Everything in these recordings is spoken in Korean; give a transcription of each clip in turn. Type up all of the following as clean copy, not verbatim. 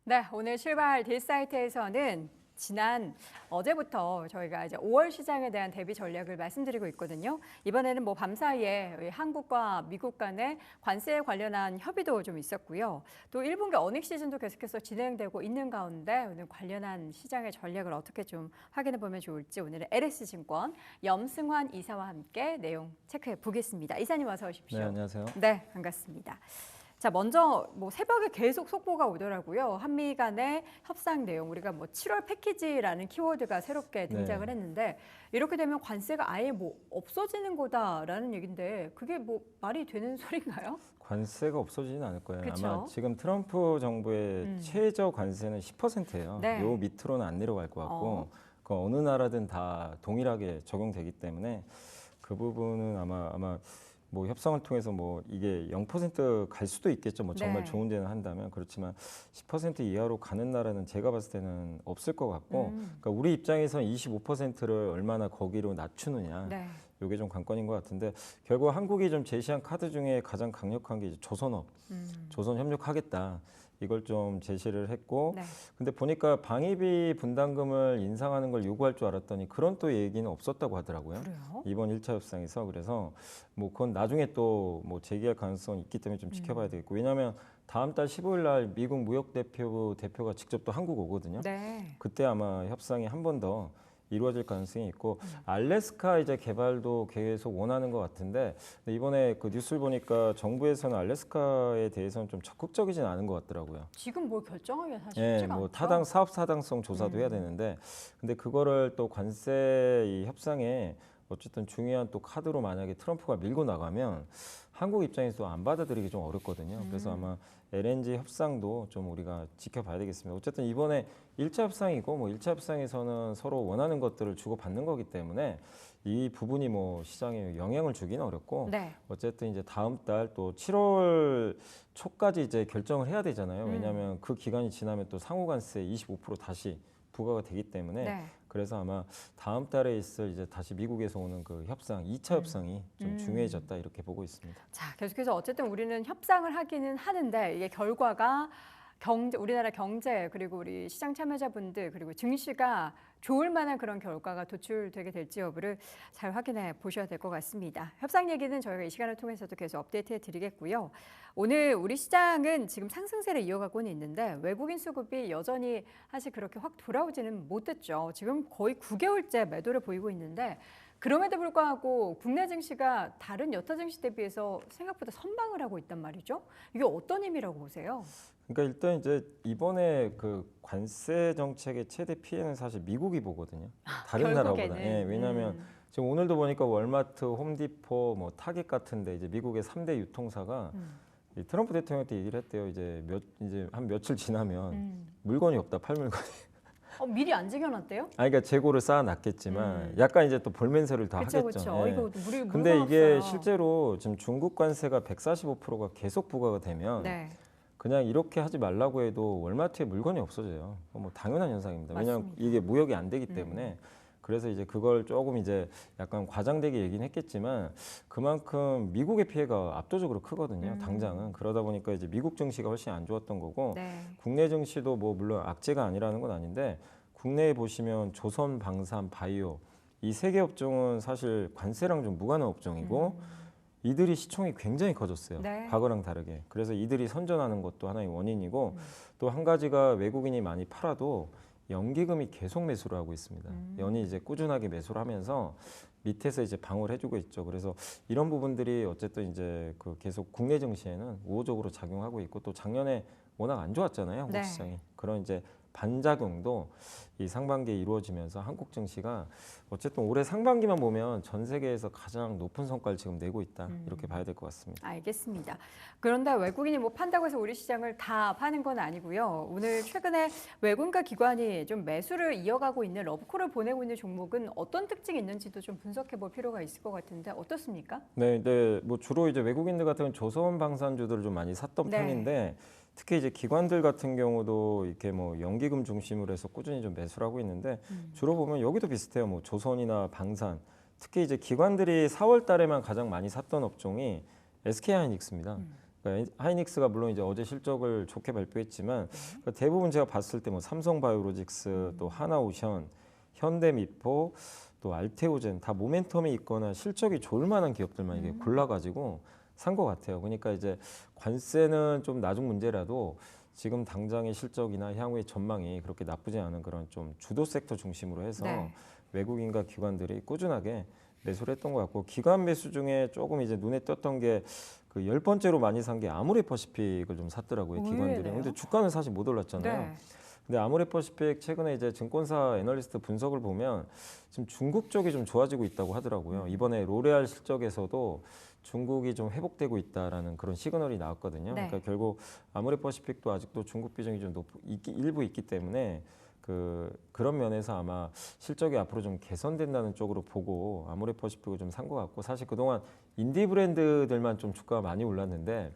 네, 오늘 출발 딜사이트에서는 어제부터 저희가 이제 5월 시장에 대한 대비 전략을 말씀드리고 있거든요. 이번에는 뭐 밤사이에 한국과 미국 간의 관세에 관련한 협의도 좀 있었고요. 또 1분기 어닝 시즌도 계속해서 진행되고 있는 가운데 오늘 관련한 시장의 전략을 어떻게 좀 확인해 보면 좋을지 오늘은 LS증권 염승환 이사와 함께 내용 체크해 보겠습니다. 이사님 어서 오십시오. 네, 안녕하세요. 네, 반갑습니다. 자, 먼저 뭐 새벽에 계속 속보가 오더라고요. 한미 간의 협상 내용, 우리가 뭐 7월 패키지라는 키워드가 새롭게 등장을 했는데 이렇게 되면 관세가 아예 뭐 없어지는 거다라는 얘긴데 그게 뭐 말이 되는 소린가요? 관세가 없어지진 않을 거예요. 그쵸? 아마 지금 트럼프 정부의 최저 관세는 10%예요. 네. 요 밑으로는 안 내려갈 것 같고 그 어느 나라든 다 동일하게 적용되기 때문에 그 부분은 아마 뭐 협상을 통해서 뭐 이게 0%갈 수도 있겠죠. 뭐 정말 네. 좋은 데는 한다면. 그렇지만 10% 이하로 가는 나라는 제가 봤을 때는 없을 것 같고 그러니까 우리 입장에서는 25%를 얼마나 거기로 낮추느냐. 네. 이게 좀 관건인 것 같은데 결국 한국이 좀 제시한 카드 중에 가장 강력한 게 이제 조선업, 조선 협력하겠다. 이걸 좀 제시를 했고 네. 근데 보니까 방위비 분담금을 인상하는 걸 요구할 줄 알았더니 그런 또 얘기는 없었다고 하더라고요. 그래요? 이번 1차 협상에서. 그래서 뭐 그건 나중에 또 뭐 제기할 가능성이 있기 때문에 좀 지켜봐야 되겠고 왜냐하면 다음 달 15일 날 미국 무역대표부 대표가 직접 또 한국 오거든요. 네. 그때 아마 협상이 한 번 더 이루어질 가능성이 있고 알래스카 이제 개발도 계속 원하는 것 같은데 근데 이번에 그 뉴스를 보니까 정부에서는 알래스카에 대해서는 좀 적극적이진 않은 것 같더라고요. 지금 뭘 결정하기가 사실 예, 쉽지가 뭐 않죠. 사업 타당성 조사도 해야 되는데 근데 그거를 또 관세 이 협상에 어쨌든 중요한 또 카드로 만약에 트럼프가 밀고 나가면 한국 입장에서 안 받아들이기 좀 어렵거든요. 그래서 아마 LNG 협상도 좀 우리가 지켜봐야 되겠습니다. 어쨌든 이번에 1차 협상이고 뭐 1차 협상에서는 서로 원하는 것들을 주고받는 거기 때문에 이 부분이 뭐 시장에 영향을 주기는 어렵고 네. 어쨌든 이제 다음 달 또 7월 초까지 이제 결정을 해야 되잖아요. 왜냐하면 그 기간이 지나면 또 상호관세 25% 다시 부과가 되기 때문에 네. 그래서 아마 다음 달에 있을 이제 다시 미국에서 오는 그 협상, 2차 협상이 좀 중요해졌다 이렇게 보고 있습니다. 자, 계속해서 어쨌든 우리는 협상을 하기는 하는데 이게 결과가 우리나라 경제 그리고 우리 시장 참여자분들 그리고 증시가 좋을 만한 그런 결과가 도출되게 될지 여부를 잘 확인해 보셔야 될 것 같습니다. 협상 얘기는 저희가 이 시간을 통해서도 계속 업데이트해 드리겠고요. 오늘 우리 시장은 지금 상승세를 이어가고는 있는데 외국인 수급이 여전히 사실 그렇게 확 돌아오지는 못했죠. 지금 거의 9개월째 매도를 보이고 있는데 그럼에도 불구하고 국내 증시가 다른 여타 증시 대비해서 생각보다 선방을 하고 있단 말이죠. 이게 어떤 의미라고 보세요? 그러니까 일단 이제 이번에 그 관세 정책의 최대 피해는 사실 미국이 보거든요. 다른 결국에는. 나라보다. 예, 왜냐하면 지금 오늘도 보니까 월마트, 홈디포, 뭐 타겟 같은데 이제 미국의 3대 유통사가 이 트럼프 대통령한테 얘기를 했대요. 이제 한 며칠 지나면 물건이 없다, 팔 물건이. 미리 안 쟁여놨대요? 그러니까 재고를 쌓아놨겠지만 약간 이제 또 볼멘세를 다 그쵸, 하겠죠. 그쵸. 예. 이거 우리 근데 물건 이게 없어요. 실제로 지금 중국 관세가 145%가 계속 부과가 되면 네. 그냥 이렇게 하지 말라고 해도 월마트에 물건이 없어져요. 뭐 당연한 현상입니다. 왜냐하면 맞습니다. 이게 무역이 안 되기 때문에 그래서 이제 그걸 조금 이제 약간 과장되게 얘기는 했겠지만 그만큼 미국의 피해가 압도적으로 크거든요. 당장은 그러다 보니까 이제 미국 증시가 훨씬 안 좋았던 거고 네. 국내 증시도 뭐 물론 악재가 아니라는 건 아닌데 국내에 보시면 조선, 방산, 바이오 이 세 개 업종은 사실 관세랑 좀 무관한 업종이고 이들이 시총이 굉장히 커졌어요. 네. 과거랑 다르게. 그래서 이들이 선전하는 것도 하나의 원인이고 또 한 가지가 외국인이 많이 팔아도 연기금이 계속 매수를 하고 있습니다. 연이 이제 꾸준하게 매수를 하면서 밑에서 이제 방어를 해주고 있죠. 그래서 이런 부분들이 어쨌든 이제 그 계속 국내 증시에는 우호적으로 작용하고 있고 또 작년에 워낙 안 좋았잖아요. 한국 네. 시장이. 그런 이제 반작용도 이 상반기에 이루어지면서 한국 증시가 어쨌든 올해 상반기만 보면 전 세계에서 가장 높은 성과를 지금 내고 있다. 이렇게 봐야 될 것 같습니다. 알겠습니다. 그런데 외국인이 뭐 판다고 해서 우리 시장을 다 파는 건 아니고요. 오늘 최근에 외국인과 기관이 좀 매수를 이어가고 있는 러브콜을 보내고 있는 종목은 어떤 특징이 있는지도 좀 분석해 볼 필요가 있을 것 같은데 어떻습니까? 네, 뭐 주로 이제 외국인들 같은 경우는 조선 방산주들을 좀 많이 샀던 네. 편인데 특히 이제 기관들 같은 경우도 이렇게 뭐 연기금 중심으로 해서 꾸준히 좀 매수를 하고 있는데 주로 보면 여기도 비슷해요. 뭐 조선이나 방산 특히 이제 기관들이 4월 달에만 가장 많이 샀던 업종이 SK하이닉스입니다. 그러니까 하이닉스가 물론 이제 어제 실적을 좋게 발표했지만 그러니까 대부분 제가 봤을 때 뭐 삼성바이오로직스, 또 하나오션, 현대미포, 또 알테오젠 다 모멘텀이 있거나 실적이 좋을 만한 기업들만 이게 골라가지고 산 것 같아요. 그러니까 이제 관세는 좀 나중 문제라도 지금 당장의 실적이나 향후의 전망이 그렇게 나쁘지 않은 그런 좀 주도 섹터 중심으로 해서 네. 외국인과 기관들이 꾸준하게 매수를 했던 것 같고, 기관 매수 중에 조금 이제 눈에 띄었던 게 그 10번째로 많이 산 게 아모레퍼시픽을 좀 샀더라고요, 기관들이. 의외네요. 근데 주가는 사실 못 올랐잖아요. 네. 근데 아모레퍼시픽 최근에 이제 증권사 애널리스트 분석을 보면 지금 중국 쪽이 좀 좋아지고 있다고 하더라고요. 이번에 로레알 실적에서도 중국이 좀 회복되고 있다라는 그런 시그널이 나왔거든요. 네. 그러니까 결국 아모레퍼시픽도 아직도 중국 비중이 좀 일부 있기 때문에 그런 면에서 아마 실적이 앞으로 좀 개선된다는 쪽으로 보고 아모레퍼시픽을 좀 산 것 같고, 사실 그동안 인디 브랜드들만 좀 주가가 많이 올랐는데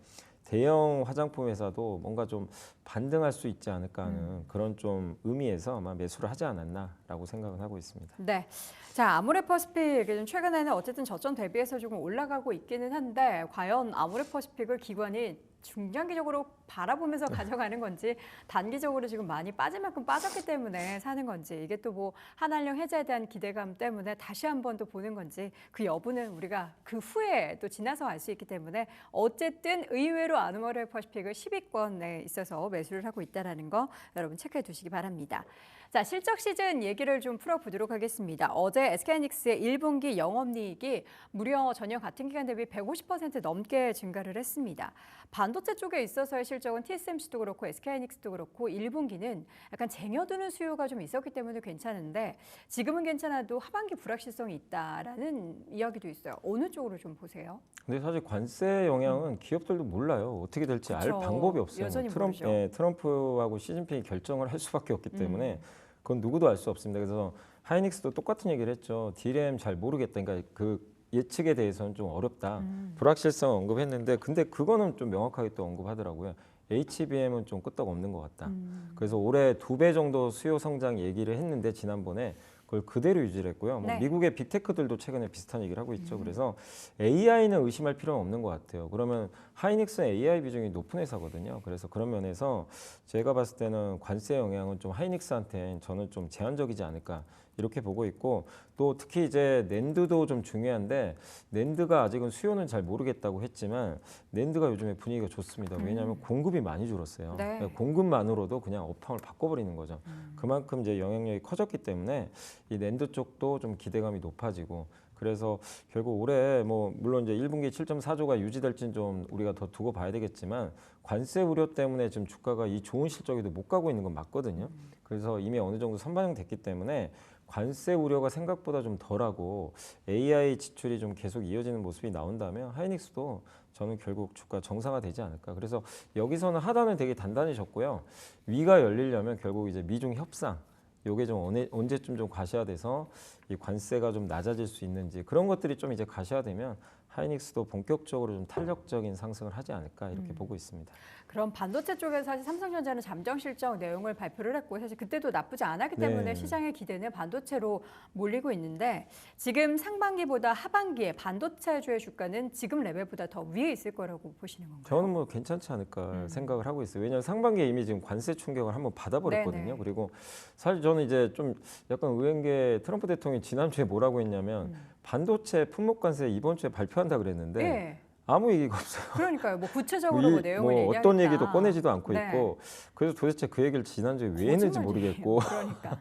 대형 화장품 회사도 뭔가 좀 반등할 수 있지 않을까 하는 그런 좀 의미에서 아마 매수를 하지 않았나라고 생각은 하고 있습니다. 네. 자, 아모레퍼시픽 최근에는 어쨌든 저점 대비해서 조금 올라가고 있기는 한데 과연 아모레퍼시픽을 기관이 중장기적으로 바라보면서 가져가는 건지, 단기적으로 지금 많이 빠질 만큼 빠졌기 때문에 사는 건지, 이게 또 뭐 한한령 해제에 대한 기대감 때문에 다시 한 번 또 보는 건지, 그 여부는 우리가 그 후에 또 지나서 알 수 있기 때문에 어쨌든 의외로 아모레퍼시픽을 10위권에 있어서 매수를 하고 있다는 거 여러분 체크해 두시기 바랍니다. 자, 실적 시즌 얘기를 좀 풀어보도록 하겠습니다. 어제 SK하이닉스의 1분기 영업이익이 무려 전년 같은 기간 대비 150% 넘게 증가를 했습니다. 반도체 쪽에 있어서의 실적은 TSMC도 그렇고 SK하이닉스도 그렇고 1분기는 약간 쟁여두는 수요가 좀 있었기 때문에 괜찮은데, 지금은 괜찮아도 하반기 불확실성이 있다라는 이야기도 있어요. 어느 쪽으로 좀 보세요? 근데 사실 관세 영향은 기업들도 몰라요. 어떻게 될지 그쵸. 알 방법이 없어요. 여전히 모르죠. 트럼프하고 시진핑이 결정을 할 수밖에 없기 때문에 그건 누구도 알 수 없습니다. 그래서 하이닉스도 똑같은 얘기를 했죠. D램 잘 모르겠다. 그러니까 그 예측에 대해서는 좀 어렵다. 불확실성 언급했는데, 근데 그거는 좀 명확하게 또 언급하더라고요. HBM은 좀 끄떡없는 것 같다. 그래서 올해 2배 정도 수요 성장 얘기를 했는데 지난번에 그걸 그대로 유지를 했고요. 뭐 네. 미국의 빅테크들도 최근에 비슷한 얘기를 하고 있죠. 그래서 AI는 의심할 필요는 없는 것 같아요. 그러면 하이닉스는 AI 비중이 높은 회사거든요. 그래서 그런 면에서 제가 봤을 때는 관세 영향은 좀 하이닉스한테 저는 좀 제한적이지 않을까 이렇게 보고 있고, 또 특히 이제 낸드도 좀 중요한데, 낸드가 아직은 수요는 잘 모르겠다고 했지만 낸드가 요즘에 분위기가 좋습니다. 왜냐하면 공급이 많이 줄었어요. 네. 그러니까 공급만으로도 그냥 업황을 바꿔버리는 거죠. 그만큼 이제 영향력이 커졌기 때문에 이 낸드 쪽도 좀 기대감이 높아지고, 그래서 결국 올해 뭐 물론 이제 1분기 7.4조가 유지될지는 좀 우리가 더 두고 봐야 되겠지만, 관세 우려 때문에 지금 주가가 이 좋은 실적에도 못 가고 있는 건 맞거든요. 그래서 이미 어느 정도 선반영됐기 때문에 관세 우려가 생각보다 좀 덜하고 AI 지출이 좀 계속 이어지는 모습이 나온다면 하이닉스도 저는 결국 주가 정상화되지 않을까. 그래서 여기서는 하단은 되게 단단해졌고요. 위가 열리려면 결국 이제 미중 협상, 요게 좀 언제쯤 좀 가시화돼서 이 관세가 좀 낮아질 수 있는지, 그런 것들이 좀 이제 가시화되면 하이닉스도 본격적으로 좀 탄력적인 상승을 하지 않을까 이렇게 보고 있습니다. 그럼 반도체 쪽에서 사실 삼성전자는 잠정 실적 내용을 발표를 했고, 사실 그때도 나쁘지 않았기 때문에 네. 시장의 기대는 반도체로 몰리고 있는데, 지금 상반기보다 하반기에 반도체주의 주가는 지금 레벨보다 더 위에 있을 거라고 보시는 건가요? 저는 뭐 괜찮지 않을까 생각을 하고 있어요. 왜냐하면 상반기에 이미 지금 관세 충격을 한번 받아버렸거든요. 네네. 그리고 사실 저는 이제 좀 약간 의외인 게, 트럼프 대통령이 지난주에 뭐라고 했냐면 반도체 품목 관세 이번 주에 발표한다 그랬는데 예. 아무 얘기가 없어요. 그러니까요. 뭐 구체적으로 뭐 내용을 뭐 얘기하겠다. 어떤 얘기도 꺼내지도 않고 네. 있고, 그래서 도대체 그 얘기를 지난주에 왜 했는지 거짓말이에요. 모르겠고 그러니까.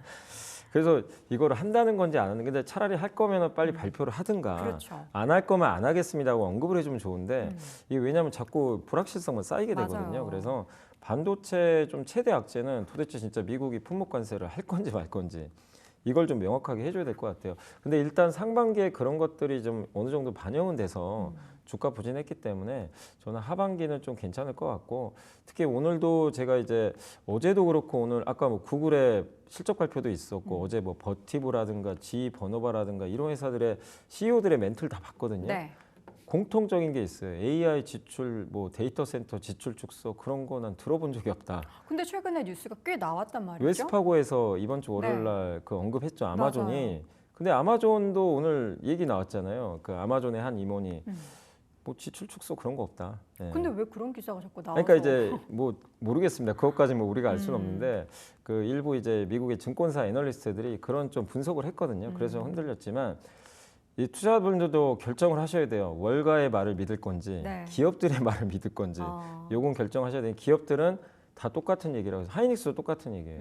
그래서 이거를 한다는 건지 안 하는 건데, 차라리 할 거면 빨리 발표를 하든가, 그렇죠. 안 할 거면 안 하겠습니다 하고 언급을 해주면 좋은데, 이게 왜냐하면 자꾸 불확실성만 쌓이게 맞아요. 되거든요. 그래서 반도체 좀 최대 악재는 도대체 진짜 미국이 품목 관세를 할 건지 말 건지, 이걸 좀 명확하게 해줘야 될 것 같아요. 근데 일단 상반기에 그런 것들이 좀 어느 정도 반영은 돼서 주가 부진했기 때문에 저는 하반기는 좀 괜찮을 것 같고, 특히 오늘도 제가 이제 어제도 그렇고 오늘 아까 뭐 구글의 실적 발표도 있었고 어제 뭐 버티브라든가 지버너바라든가 이런 회사들의 CEO들의 멘트를 다 봤거든요. 네. 공통적인 게 있어요. AI 지출, 뭐 데이터 센터 지출 축소, 그런 거 난 들어본 적이 없다. 근데 최근에 뉴스가 꽤 나왔단 말이죠. 웨스파고에서 이번 주 월요일 날 그 언급했죠. 아마존이. 맞아요. 근데 아마존도 오늘 얘기 나왔잖아요. 그 아마존의 한 임원이 뭐 지출 축소 그런 거 없다. 예. 근데 왜 그런 기사가 자꾸 나와서? 그러니까 이제 뭐 모르겠습니다. 그것까지 뭐 우리가 알 수는 음. 없는데 그 일부 이제 미국의 증권사 애널리스트들이 그런 좀 분석을 했거든요. 그래서 음. 흔들렸지만 이 투자자분들도 결정을 하셔야 돼요. 월가의 말을 믿을 건지 네. 기업들의 말을 믿을 건지 요건 결정하셔야 돼요. 기업들은 다 똑같은 얘기라고 해서 하이닉스도 똑같은 얘기예요.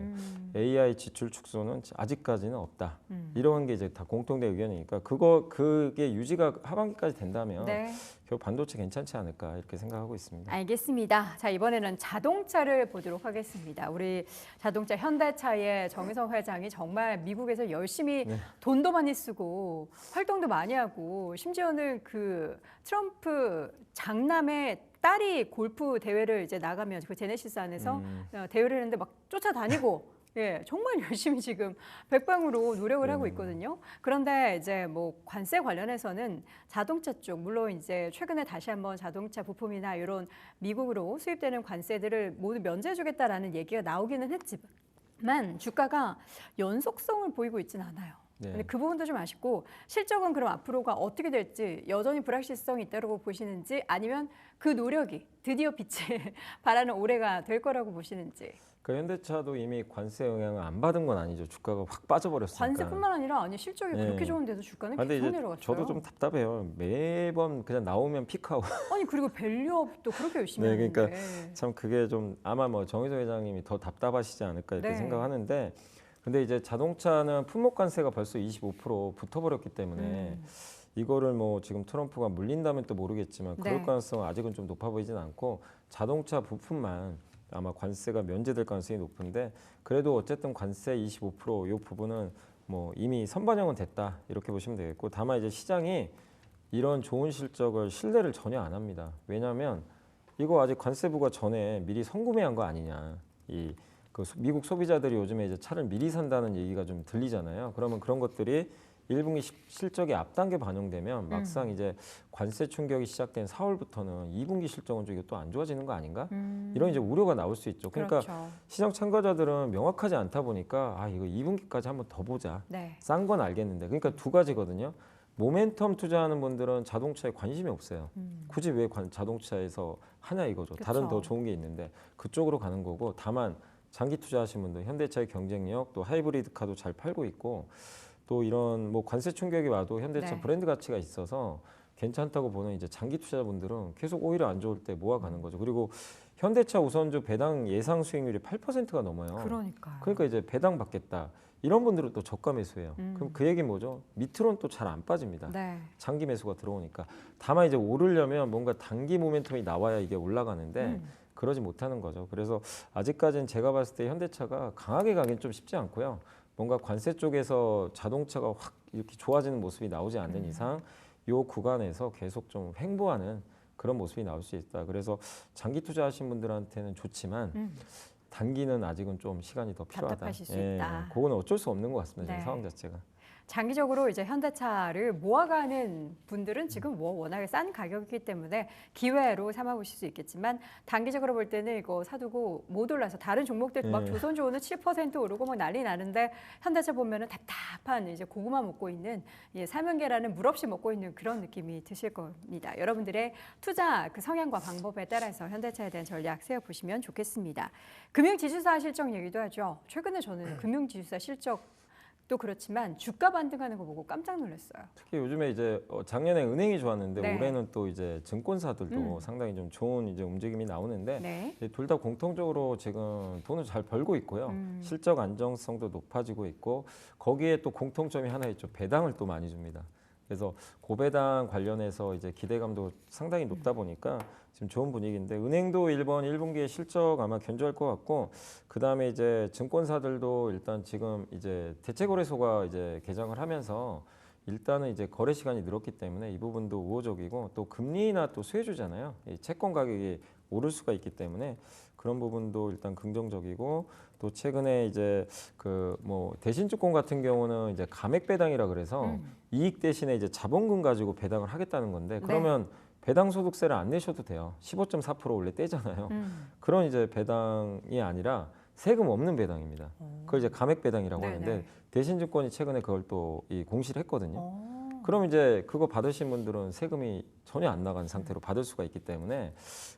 AI 지출 축소는 아직까지는 없다. 이런 게 이제 다 공통된 의견이니까 그게 유지가 하반기까지 된다면 네. 결국 반도체 괜찮지 않을까 이렇게 생각하고 있습니다. 알겠습니다. 자, 이번에는 자동차를 보도록 하겠습니다. 우리 자동차 현대차의 정의성 회장이 정말 미국에서 열심히 네. 돈도 많이 쓰고 활동도 많이 하고 심지어는 그 트럼프 장남의 딸이 골프 대회를 이제 나가면 그 제네시스 안에서 대회를 했는데 막 쫓아다니고 예, 정말 열심히 지금 백방으로 노력을 하고 있거든요. 그런데 이제 뭐 관세 관련해서는 자동차 쪽 물론 이제 최근에 다시 한번 자동차 부품이나 이런 미국으로 수입되는 관세들을 모두 면제해주겠다라는 얘기가 나오기는 했지만 주가가 연속성을 보이고 있지는 않아요. 네. 근데 그 부분도 좀 아쉽고 실적은 그럼 앞으로가 어떻게 될지 여전히 불확실성이 있다고 보시는지 아니면 그 노력이 드디어 빛을 발하는 올해가 될 거라고 보시는지. 그 현대차도 이미 관세 영향을 안 받은 건 아니죠. 주가가 확 빠져버렸으니까. 관세뿐만 아니라 아니 실적이 네. 그렇게 좋은데도 주가는 근데 계속 이제 내려갔어요. 저도 좀 답답해요. 매번 그냥 나오면 픽하고. 아니 그리고 밸류업도 그렇게 열심히 네, 하는데. 그러니까 참 그게 좀 아마 뭐 정의도 회장님이 더 답답하시지 않을까 이렇게 네. 생각하는데, 근데 이제 자동차는 품목 관세가 벌써 25% 붙어버렸기 때문에 이거를 뭐 지금 트럼프가 물린다면 또 모르겠지만 그럴 네. 가능성은 아직은 좀 높아 보이진 않고 자동차 부품만 아마 관세가 면제될 가능성이 높은데, 그래도 어쨌든 관세 25%이 부분은 뭐 이미 선반영은 됐다 이렇게 보시면 되겠고, 다만 이제 시장이 이런 좋은 실적을 신뢰를 전혀 안 합니다. 왜냐하면 이거 아직 관세부가 전에 미리 선구매한 거 아니냐. 미국 소비자들이 요즘에 이제 차를 미리 산다는 얘기가 좀 들리잖아요. 그러면 그런 것들이 1분기 실적에 앞당겨 반영되면 막상 이제 관세 충격이 시작된 4월부터는 2분기 실적은 좀 이것도 안 좋아지는 거 아닌가? 이런 이제 우려가 나올 수 있죠. 그러니까 그렇죠. 시장 참가자들은 명확하지 않다 보니까 이거 2분기까지 한번 더 보자. 네. 싼 건 알겠는데. 그러니까 두 가지거든요. 모멘텀 투자하는 분들은 자동차에 관심이 없어요. 굳이 왜 자동차에서 하냐 이거죠. 그쵸. 다른 더 좋은 게 있는데 그쪽으로 가는 거고, 다만 장기 투자하신 분들, 현대차의 경쟁력, 또 하이브리드 카도 잘 팔고 있고, 또 이런 뭐 관세 충격이 와도 현대차 네. 브랜드 가치가 있어서 괜찮다고 보는 이제 장기 투자자분들은 계속 오히려 안 좋을 때 모아가는 거죠. 그리고 현대차 우선주 배당 예상 수익률이 8%가 넘어요. 그러니까요. 그러니까 이제 배당 받겠다. 이런 분들은 또 저가 매수해요. 그럼 그 얘기 뭐죠? 밑으로는 또 잘 안 빠집니다. 네. 장기 매수가 들어오니까. 다만 이제 오르려면 뭔가 단기 모멘텀이 나와야 이게 올라가는데 그러지 못하는 거죠. 그래서 아직까지는 제가 봤을 때 현대차가 강하게 가긴 좀 쉽지 않고요. 뭔가 관세 쪽에서 자동차가 확 이렇게 좋아지는 모습이 나오지 않는 이상 이 구간에서 계속 좀 횡보하는 그런 모습이 나올 수 있다. 그래서 장기 투자하신 분들한테는 좋지만 단기는 아직은 좀 시간이 더 필요하다. 답답하실 수 있다. 그거는 어쩔 수 없는 것 같습니다. 네. 지금 상황 자체가. 장기적으로 이제 현대차를 모아가는 분들은 지금 뭐 워낙에 싼 가격이기 때문에 기회로 삼아보실 수 있겠지만, 단기적으로 볼 때는 이거 사두고 못 올라서 다른 종목들 막 조선주오는 7% 오르고 막 난리 나는데 현대차 보면은 답답한 이제 고구마 먹고 있는, 사면계라는 물 없이 먹고 있는 그런 느낌이 드실 겁니다. 여러분들의 투자 그 성향과 방법에 따라서 현대차에 대한 전략 세워보시면 좋겠습니다. 금융지주사 실적 얘기도 하죠. 최근에 저는 금융지주사 실적 또 그렇지만 주가 반등하는 거 보고 깜짝 놀랐어요. 특히 요즘에 이제 작년에 은행이 좋았는데 네. 올해는 또 이제 증권사들도 상당히 좀 좋은 이제 움직임이 나오는데, 네. 둘 다 공통적으로 지금 돈을 잘 벌고 있고요. 실적 안정성도 높아지고 있고, 거기에 또 공통점이 하나 있죠. 배당을 또 많이 줍니다. 그래서 고배당 관련해서 이제 기대감도 상당히 높다 보니까 지금 좋은 분위기인데, 은행도 이번 1분기에 실적 아마 견조할 것 같고, 그 다음에 이제 증권사들도 일단 지금 이제 대체거래소가 이제 개장을 하면서 일단은 이제 거래 시간이 늘었기 때문에 이 부분도 우호적이고, 또 금리나 또 수혜주잖아요. 이 채권 가격이 오를 수가 있기 때문에 그런 부분도 일단 긍정적이고, 또 최근에 이제 그 뭐 대신증권 같은 경우는 이제 감액 배당이라 그래서 이익 대신에 이제 자본금 가지고 배당을 하겠다는 건데, 그러면 배당 소득세를 안 내셔도 돼요. 15.4% 원래 떼잖아요. 그런 이제 배당이 아니라 세금 없는 배당입니다. 그걸 이제 감액 배당이라고 네네. 하는데, 대신증권이 최근에 그걸 또 공시를 했거든요. 그럼 이제 그거 받으신 분들은 세금이 전혀 안 나간 상태로 받을 수가 있기 때문에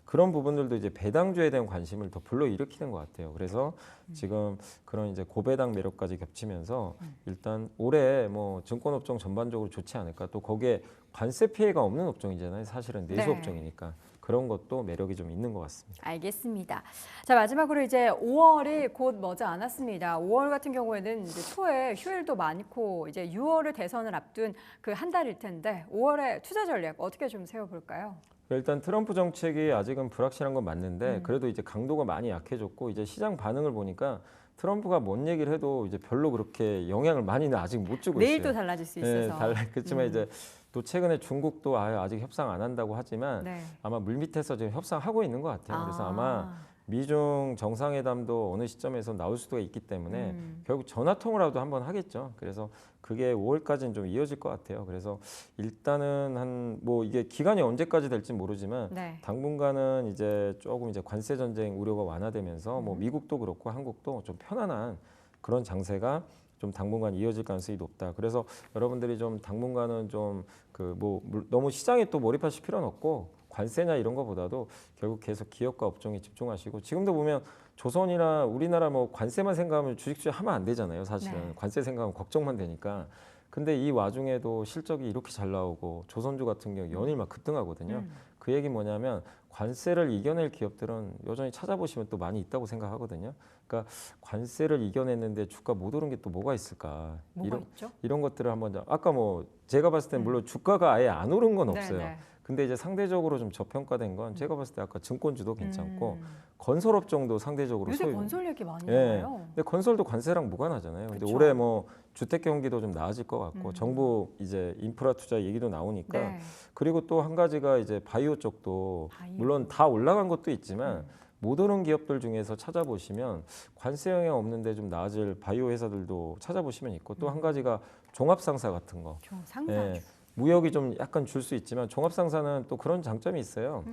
그런 부분들도 이제 배당주에 대한 관심을 더 불러일으키는 것 같아요. 그래서 지금 그런 이제 고배당 매력까지 겹치면서 일단 올해 뭐 증권업종 전반적으로 좋지 않을까. 또 거기에 관세 피해가 없는 업종이잖아요. 사실은 내수 네. 업종이니까. 그런 것도 매력이 좀 있는 것 같습니다. 알겠습니다. 자, 마지막으로 이제 5월이 곧 머지 않았습니다. 5월 같은 경우에는 이제 초에 휴일도 많고 이제 6월을 대선을 앞둔 그 한 달일 텐데 5월에 투자 전략 어떻게 좀 세워볼까요? 일단 트럼프 정책이 아직은 불확실한 건 맞는데 그래도 이제 강도가 많이 약해졌고 이제 시장 반응을 보니까 트럼프가 뭔 얘기를 해도 이제 별로 그렇게 영향을 많이는 아직 못 주고 내일 있어요. 또 달라질 수 네, 있어서. 그렇지만 이제 또 최근에 중국도 아직 협상 안 한다고 하지만 네. 아마 물밑에서 지금 협상하고 있는 것 같아요. 그래서 아마 미중 정상회담도 어느 시점에서 나올 수도 있기 때문에 결국 전화 통화라도 한번 하겠죠. 그래서 그게 5월까지는 좀 이어질 것 같아요. 그래서 일단은 한 뭐 이게 기간이 언제까지 될지 모르지만 네. 당분간은 이제 조금 이제 관세 전쟁 우려가 완화되면서 뭐 미국도 그렇고 한국도 좀 편안한 그런 장세가 좀 당분간 이어질 가능성이 높다. 그래서 여러분들이 좀 당분간은 좀 그 뭐 너무 시장에 또 몰입하실 필요는 없고 관세냐 이런 거보다도 결국 계속 기업과 업종에 집중하시고 지금도 보면 조선이나 우리나라 뭐 관세만 생각하면 주식주에 하면 안 되잖아요. 사실은 네. 관세 생각하면 걱정만 되니까. 근데 이 와중에도 실적이 이렇게 잘 나오고 조선주 같은 경우 연일 막 급등하거든요. 그 얘기 뭐냐면 관세를 이겨낼 기업들은 여전히 찾아보시면 또 많이 있다고 생각하거든요. 그러니까 관세를 이겨냈는데 주가 못 오른 게 또 뭐가 있을까? 뭐가 있죠? 이런 것들을 한번 아까 뭐 제가 봤을 때 물론 주가가 아예 안 오른 건 없어요. 네. 근데 이제 상대적으로 좀 저평가된 건 제가 봤을 때 아까 증권주도 괜찮고 건설업종도 상대적으로 요새 소유. 건설 얘기 많이 예. 나와요. 근데 건설도 관세랑 무관하잖아요. 근데 그쵸. 올해 뭐 주택 경기도 좀 나아질 것 같고 정부 이제 인프라 투자 얘기도 나오니까 네. 그리고 또 한 가지가 이제 바이오 쪽도 바이오. 물론 다 올라간 것도 있지만 못 오른 기업들 중에서 찾아보시면 관세 영향 없는데 좀 나아질 바이오 회사들도 찾아보시면 있고 또 한 가지가 종합상사 같은 거. 좀 상사주. 예, 무역이 좀 약간 줄 수 있지만 종합상사는 또 그런 장점이 있어요.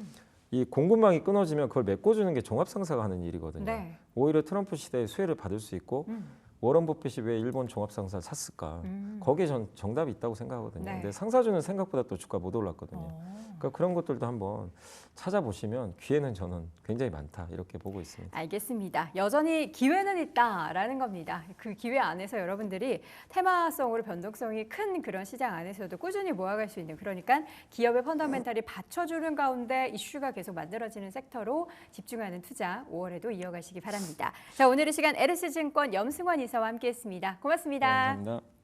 이 공급망이 끊어지면 그걸 메꿔주는 게 종합상사가 하는 일이거든요. 네. 오히려 트럼프 시대에 수혜를 받을 수 있고 워런 버핏이 왜 일본 종합상사 샀을까? 거기에 전 정답이 있다고 생각하거든요. 네. 근데 상사주는 생각보다 또 주가 못 올랐거든요. 그러니까 그런 것들도 한번 찾아보시면 기회는 저는 굉장히 많다 이렇게 보고 있습니다. 알겠습니다. 여전히 기회는 있다라는 겁니다. 그 기회 안에서 여러분들이 테마성으로 변동성이 큰 그런 시장 안에서도 꾸준히 모아갈 수 있는 그러니까 기업의 펀더멘탈이 받쳐주는 가운데 이슈가 계속 만들어지는 섹터로 집중하는 투자 5월에도 이어가시기 바랍니다. 자, 오늘 이 시간 LS증권 염승환 이사와 함께했습니다. 고맙습니다. 감사합니다.